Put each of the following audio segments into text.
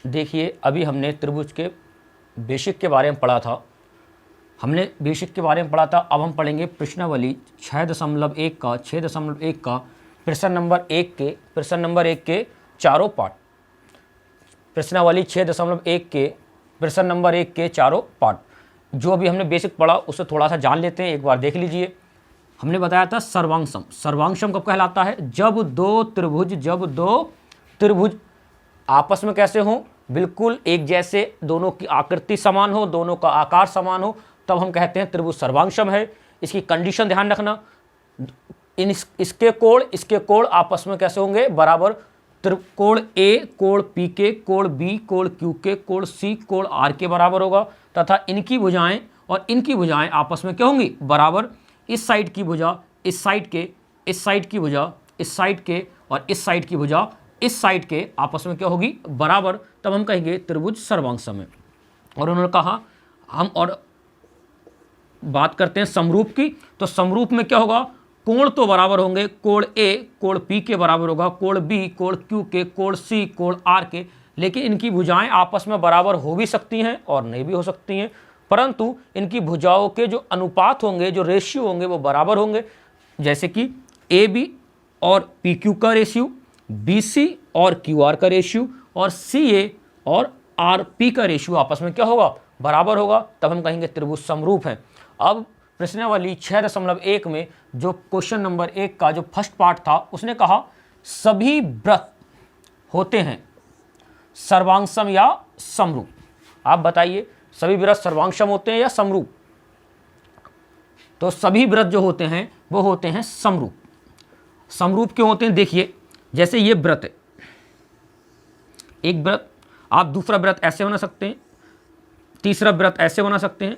देखिए अभी हमने त्रिभुज के बेसिक के बारे में पढ़ा था, अब हम पढ़ेंगे प्रश्नावली 6.1 का प्रश्न नंबर 1 के चारों पार्ट। प्रश्नावली 6.1 के प्रश्न नंबर 1 के चारों पार्ट जो अभी हमने बेसिक पढ़ा उसे थोड़ा सा जान लेते हैं, एक बार देख लीजिए। हमने बताया था सर्वांशम कब कहलाता है? जब दो त्रिभुज आपस में कैसे हों, बिल्कुल एक जैसे, दोनों की आकृति समान हो, दोनों का आकार समान हो, तब हम कहते हैं त्रिभुज सर्वांशम है। इसकी कंडीशन ध्यान रखना, इसके कोण आपस में कैसे होंगे? बराबर। कोण ए कोण पी के, कोण बी कोण क्यू के, कोण सी कोण आर के बराबर होगा, तथा इनकी भुजाएं और इनकी भुजाएं आपस में क्या होंगी? बराबर। इस साइड की भुजा इस साइड के, इस साइड की भुजा इस साइड के, और इस साइड की भुजा इस साइड के आपस में क्या होगी? बराबर। तब हम कहेंगे त्रिभुज सर्वांशम है। और उन्होंने कहा हम और बात करते हैं समरूप की, तो समरूप में क्या होगा? कोण तो बराबर होंगे, कोण ए कोण पी के बराबर होगा, कोण बी कोण क्यू के, कोण सी कोण आर के, लेकिन इनकी भुजाएं आपस में बराबर हो भी सकती हैं और नहीं भी हो सकती हैं, परंतु इनकी भुजाओं के जो अनुपात होंगे, जो रेशियो होंगे, वो बराबर होंगे। जैसे कि ए बी और पी क्यू का रेशियो, बी सी और क्यू आर का रेशियो, और सी ए और आर पी का रेशियो आपस में क्या होगा? बराबर होगा। तब हम कहेंगे त्रिभुज समरूप है। अब प्रश्नावली 6.1 में जो क्वेश्चन नंबर 1 का जो फर्स्ट पार्ट था, उसने कहा सभी वृत्त होते हैं सर्वांशम या समरूप। आप बताइए, सभी वृत्त सर्वांशम होते हैं या समरूप? तो सभी वृत्त जो होते हैं वो होते हैं समरूप। समरूप क्यों होते हैं? देखिए, जैसे ये वृत्त है, एक वृत्त, आप दूसरा वृत्त ऐसे बना सकते हैं, तीसरा वृत्त ऐसे बना सकते हैं।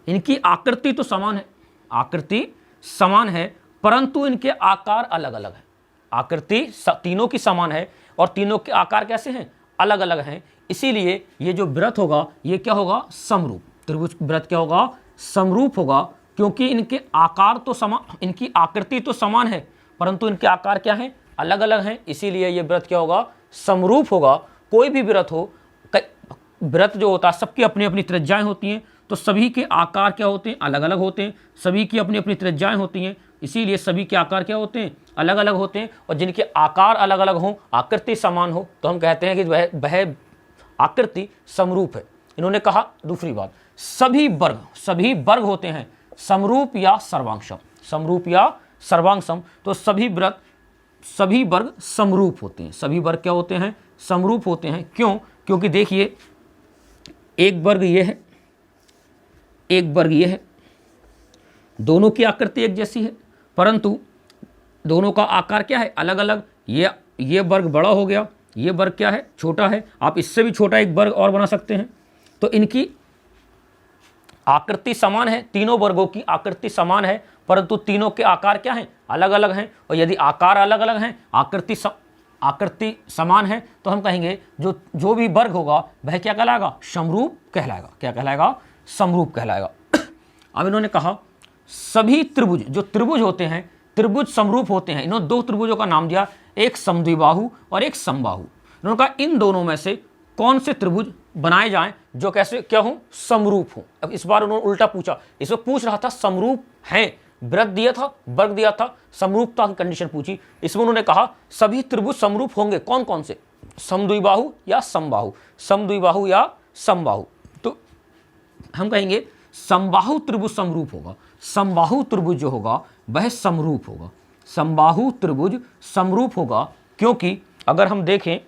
इनकी आकृति तो समान है, आकृति समान है, परंतु इनके आकार अलग अलग है। आकृति तीनों की समान है और तीनों के आकार कैसे हैं? अलग अलग हैं। इसीलिए ये जो वृत्त होगा ये क्या होगा? समरूप। त्रिभुज वृत्त क्या होगा? समरूप होगा, क्योंकि इनके आकार तो समान, इनकी आकृति तो समान है, परंतु इनके आकार क्या हैं? अलग अलग हैं। इसीलिए ये वृत्त क्या होगा? समरूप होगा। कोई भी वृत्त हो, वृत्त जो होता है सबकी अपनी अपनी त्रिज्याएं होती हैं, तो सभी के आकार क्या होते हैं? अलग अलग होते हैं। सभी की अपनी अपनी त्रिज्याएं होती हैं, इसीलिए सभी के आकार क्या होते हैं? अलग अलग होते हैं। और जिनके आकार अलग अलग हों, आकृति समान हो, तो हम कहते हैं कि वह आकृति समरूप है। इन्होंने कहा दूसरी बात, सभी वर्ग होते हैं समरूप या सर्वांशम। तो सभी वर्ग समरूप होते हैं। सभी वर्ग क्या होते हैं? समरूप होते हैं। क्यों? क्योंकि देखिए, एक वर्ग ये है, एक वर्ग ये है, दोनों की आकृति एक जैसी है, परंतु दोनों का आकार क्या है? अलग अलग। ये वर्ग बड़ा हो गया, ये वर्ग क्या है? छोटा है। आप इससे भी छोटा एक वर्ग और बना सकते हैं। तो इनकी आकृति समान है, तीनों वर्गों की आकृति समान है, परंतु तीनों के आकार क्या हैं? अलग अलग हैं। और यदि आकार अलग अलग हैं, आकृति समान है, तो हम कहेंगे जो भी वर्ग होगा वह क्या कहलाएगा? समरूप कहलाएगा। क्या कहलाएगा? समरूप कहलाएगा। अब इन्होंने कहा सभी त्रिभुज, जो त्रिभुज होते हैं, त्रिभुज समरूप होते हैं। इन्होंने दो त्रिभुजों का नाम दिया, एक समद्विबाहु और एक समबाहु। इन्होंने कहा इन दोनों में से कौन से त्रिभुज बनाए जाएं जो कैसे क्या हों? समरूप हों। अब इस बार उन्होंने उल्टा पूछा, इसमें पूछ रहा था समरूप हैं, वृत्त दिया था, वर्ग दिया था, समरूपता की कंडीशन पूछी। इसमें उन्होंने कहा सभी त्रिभुज समरूप होंगे। कौन कौन से? समद्विबाहु या समबाहु, समद्विबाहु या समबाहु। तो हम कहेंगे समबाहु त्रिभुज समरूप होगा। समबाहु त्रिभुज जो होगा वह समरूप होगा। समबाहु त्रिभुज समरूप होगा, क्योंकि अगर हम देखें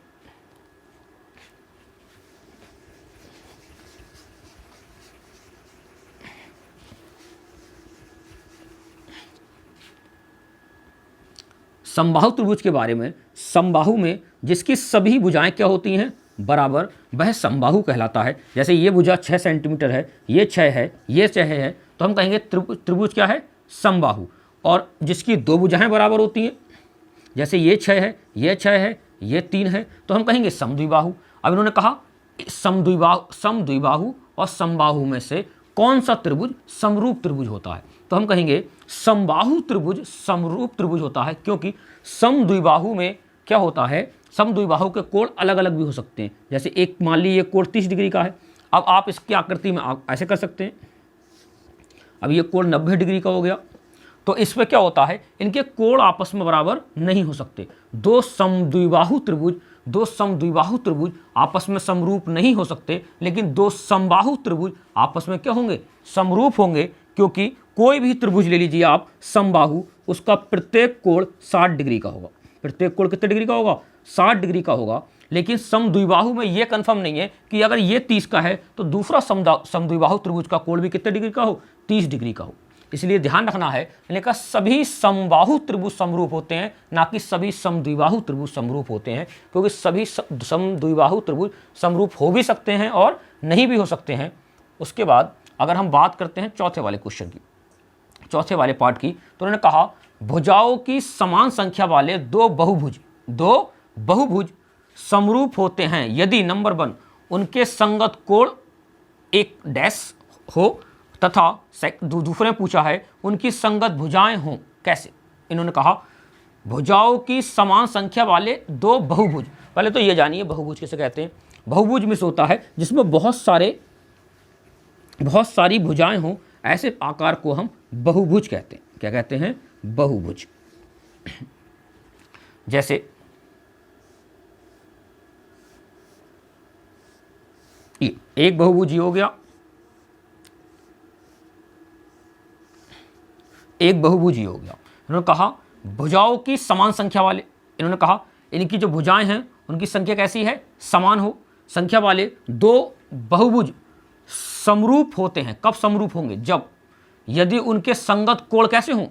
समबाहु त्रिभुज के बारे में, समबाहु में जिसकी सभी भुजाएं क्या होती हैं? बराबर, वह समबाहु कहलाता है। जैसे ये भुजा 6 सेंटीमीटर है, ये 6 है, ये 6 है, तो हम कहेंगे त्रिभुज क्या है? समबाहु। और जिसकी दो भुजाएं बराबर होती हैं, जैसे ये 6 है, ये 6 है, ये 3 है, तो हम कहेंगे समद्विबाहु। अब इन्होंने कहा समद्विबाहु और समबाहु में से कौन सा त्रिभुज समरूप त्रिभुज होता है? तो हम कहेंगे समबाहु त्रिभुज समरूप त्रिभुज होता है, क्योंकि समद्विबाहु में क्या होता है, समद्विबाहु के कोण अलग अलग भी हो सकते हैं। जैसे एक मान लीजिए ये कोण 30 डिग्री का है, अब आप इसकी आकृति में ऐसे कर सकते हैं, अब ये कोण 90 डिग्री का हो गया। तो इसमें क्या होता है, इनके कोण आपस में बराबर नहीं हो सकते। दो समद्विबाहु त्रिभुज आपस में समरूप नहीं हो सकते, लेकिन दो समबाहु त्रिभुज आपस में क्या होंगे, समरूप होंगे। क्योंकि कोई भी त्रिभुज ले लीजिए आप समबाहु, उसका प्रत्येक कोण 60 डिग्री का होगा। प्रत्येक कोण कितने डिग्री का होगा, 60 डिग्री का होगा। लेकिन समद्विबाहु में यह कंफर्म नहीं है कि अगर ये 30 का है तो दूसरा समद्विबाहु त्रिभुज का कोण भी कितने डिग्री का हो, 30 डिग्री का हो। इसलिए ध्यान रखना है, मैंने कहा सभी समबाहु त्रिभुज समरूप होते हैं, ना कि सभी समद्विबाहु त्रिभुज समरूप होते हैं। क्योंकि सभी समद्विबाहु त्रिभुज समरूप हो भी सकते हैं और नहीं भी हो सकते हैं। उसके बाद अगर हम बात करते हैं चौथे वाले क्वेश्चन की, चौथे वाले पार्ट की, तो उन्होंने कहा भुजाओं की समान संख्या वाले दो बहुभुज समरूप होते हैं यदि नंबर 1 उनके संगत कोण एक डैश हो तथा दूसरे पूछा है उनकी संगत भुजाएं हों। कैसे? इन्होंने कहा भुजाओं की समान संख्या वाले दो बहुभुज। पहले तो ये जानिए बहुभुज किसे कहते हैं। बहुभुज में से होता है जिसमें बहुत सारी भुजाएं हों, ऐसे आकार को हम बहुभुज कहते हैं। क्या कहते हैं? बहुभुज। जैसे ये एक बहुभुज हो गया, एक बहुभुज हो गया। इन्होंने कहा भुजाओं की समान संख्या वाले, इन्होंने कहा इनकी जो भुजाएं हैं उनकी संख्या कैसी है, समान हो। संख्या वाले दो बहुभुज समरूप होते हैं। कब समरूप होंगे? जब यदि उनके संगत कोण कैसे हों,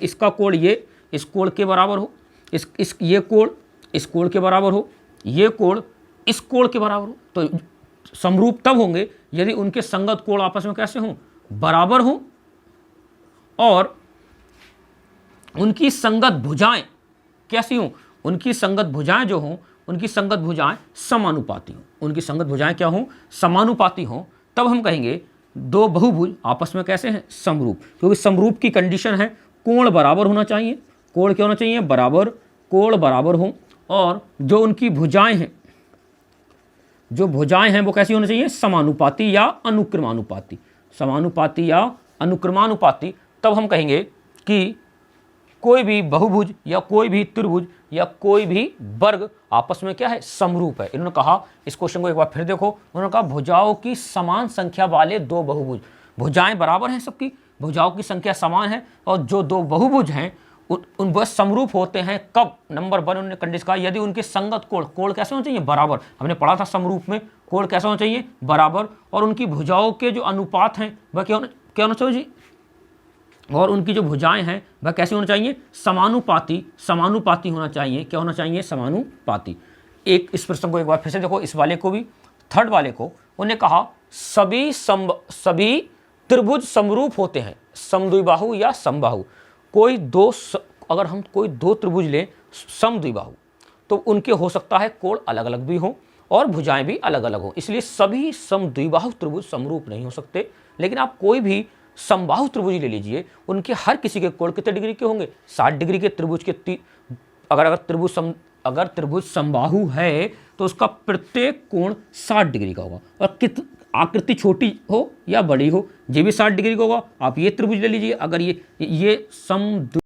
इसका कोण ये इस कोण के बराबर हो, ये कोण इस कोण के बराबर हो, ये कोण इस कोण के बराबर हो। तो समरूप तब होंगे यदि उनके संगत कोण आपस में कैसे हों, बराबर हों, और उनकी संगत भुजाएं कैसी हों, उनकी संगत भुजाएं जो हों, उनकी संगत भुजाएं समानुपाती हों। उनकी संगत भुजाएं क्या हों, समानुपाती हों। तब हम कहेंगे दो बहुभुज आपस में कैसे हैं, समरूप। क्योंकि समरूप की कंडीशन है कोण बराबर होना चाहिए। कोण क्या होना चाहिए, बराबर। कोण बराबर हो, और जो उनकी भुजाएं हैं, जो भुजाएं हैं वो कैसी होनी चाहिए, समानुपाती या अनुक्रमानुपाती। समानुपाती या अनुक्रमानुपाती। तब हम कहेंगे कि कोई भी बहुभुज या कोई भी त्रिभुज या कोई भी वर्ग आपस में क्या है, समरूप है। इन्होंने कहा, इस क्वेश्चन को एक बार फिर देखो, उन्होंने कहा भुजाओं की समान संख्या वाले दो बहुभुज, भुजाएं बराबर हैं सबकी, भुजाओं की संख्या समान है, और जो दो बहुभुज हैं उन वह समरूप होते हैं। कब? नंबर 1 उन्होंने कंडीशन कहा यदि उनके संगत कोण कैसे होना चाहिए, बराबर। हमने पढ़ा था समरूप में कोण कैसा होना चाहिए, बराबर। और उनकी भुजाओं के जो अनुपात हैं वह क्या होना चाहिए, और उनकी जो भुजाएं हैं वह कैसे होना चाहिए, समानुपाती होना चाहिए। क्या होना चाहिए, समानुपाती। एक इस प्रश्न को एक बार फिर से देखो, इस वाले को भी, थर्ड वाले को। उन्हें कहा सभी त्रिभुज समरूप होते हैं, समद्विबाहु या समबाहु। अगर हम कोई दो त्रिभुज लें समद्विबाहु, तो उनके हो सकता है कोण अलग अलग भी हों और भुजाएं भी अलग अलग हों। इसलिए सभी समद्विबाहु त्रिभुज समरूप नहीं हो सकते। लेकिन आप कोई भी समबाहु त्रिभुज ले लीजिए, उनके हर किसी के कोण कितने डिग्री के होंगे, 60 डिग्री के। त्रिभुज के अगर त्रिभुज समबाहु है तो उसका प्रत्येक कोण 60 डिग्री का होगा, और आकृति छोटी हो या बड़ी हो, ये भी 60 डिग्री का होगा। आप ये त्रिभुज ले लीजिए, अगर ये